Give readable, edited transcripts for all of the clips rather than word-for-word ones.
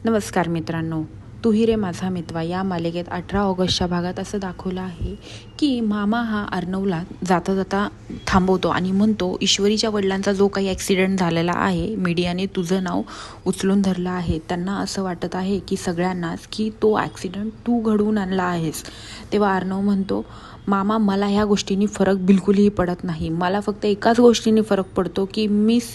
नमस्कार मित्रांनो, तू ही रे माझा मितवा या मालिकेत 18 ऑगस्टच्या भागात असं दाखवलं आहे की मामा हा अर्णवला जाता जाता थांबवतो आणि म्हणतो, ईश्वरीच्या वडिलांचा जो काही ॲक्सिडेंट झालेला आहे, मीडियाने तुझं नाव उचलून धरलं आहे. त्यांना असं वाटत आहे की सगळ्यांनाच की तो ॲक्सिडेंट तू घडवून आणला आहेस. तेव्हा अर्णव म्हणतो, मामा मला ह्या गोष्टींनी फरक बिलकुलही पडत नाही. मला फक्त एकाच गोष्टींनी फरक पडतो की मिस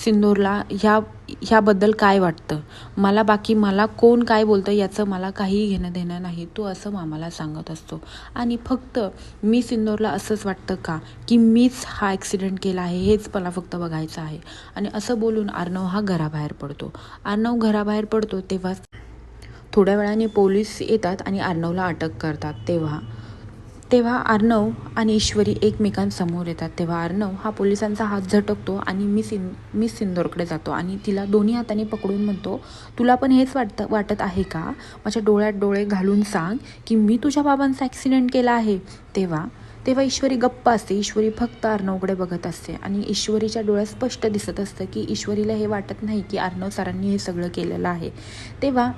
सिंदूरला ह्याबद्दल काय वाटतं. मला कोण काय बोलतं याचं मला काही घेणं देणं नाही. तो असं मामाला सांगत असतो. आणि फक्त मिस सिंदूरला असंच वाटतं का की मीच हा ॲक्सिडेंट केला आहे, हेच मला फक्त बघायचं आहे. आणि असं बोलून अर्णव हा घराबाहेर पडतो. तेव्हा थोड्या वेळाने पोलीस येतात आणि अर्णवला अटक करतात. तेव्हा अर्णव आणि ईश्वरी एकमेकांसमोर येतात. तेव्हा अर्णव हा पोलिसांचा हात झटकतो आणि मिस सिंदूरकडे जातो आणि तिला दोन्ही हाताने पकडून म्हणतो, तुला पण हेच वाटत आहे का? माझ्या डोळ्यात डोळे घालून सांग की मी तुझ्या बाबांचा ॲक्सिडेंट केला आहे. तेव्हा ईश्वरी गप्प असते. ईश्वरी फक्त अर्णवकडे बघत असते आणि ईश्वरीच्या डोळ्यात स्पष्ट दिसत असतं की ईश्वरीला हे वाटत नाही की अर्णव सरांनी हे सगळं केलेलं आहे. तेव्हा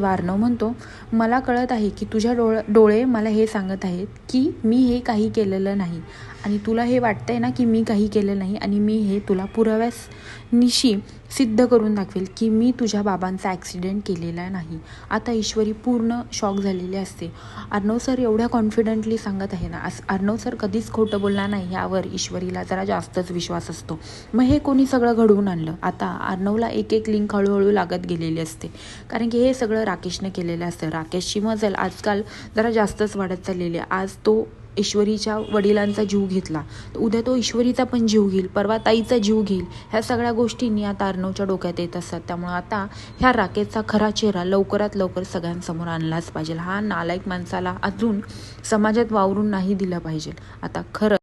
अर्णव म्हणतो, मला कळत आहे की तुझ्या डोळे मला हे सांगत आहेत की मी हे काही केलेलं नाही आणि तुला हे वाटतंय ना की मी काही केलं नाही आणि मी हे तुला पुराव्यानिशी सिद्ध करून दाखवेल की मी तुझ्या बाबांचा ॲक्सिडेंट केलेला नाही. आता ईश्वरी पूर्ण शॉक झालेली असते. अर्णव सर एवढ्या कॉन्फिडेंटली सांगत आहे ना, अर्णव सर कधीच खोटं बोलणार नाही यावर ईश्वरीला जरा जास्तच विश्वास असतो. मग हे कोणी सगळं घडवून आणलं? आता अर्णवला एक लिंक हळूहळू लागत गेलेली असते, कारण की हे सगळं राकेशने केलेलं असतं. राकेशची मजल आजकाल जरा जास्तच वाढत चाललेली आहे. आज तो ईश्वरीच्या वडिलांचा जीव घेतला, उद्या तो ईश्वरीचा पण जीव घेईल, परवा ताईचा जीव घेईल. ह्या सगळ्या गोष्टींनी आता अर्णवच्या डोक्यात येत असतात. त्यामुळे आता ह्या राकेशचा खरा चेहरा लवकरात लवकर सगळ्यांसमोर आणलाच पाहिजे. हा नालायक माणसाला अजून समाजात वावरून नाही दिलं पाहिजे. आता खरं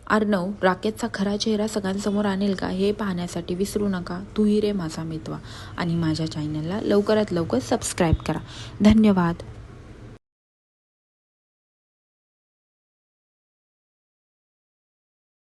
अर्णव राकेशचा खरा चेहरा सगळ्यांसमोर आणेल का, हे पाहण्यासाठी विसरू नका तू ही रे माझा मितवा आणि माझ्या चॅनलला लवकरात लवकर सबस्क्राईब करा. धन्यवाद.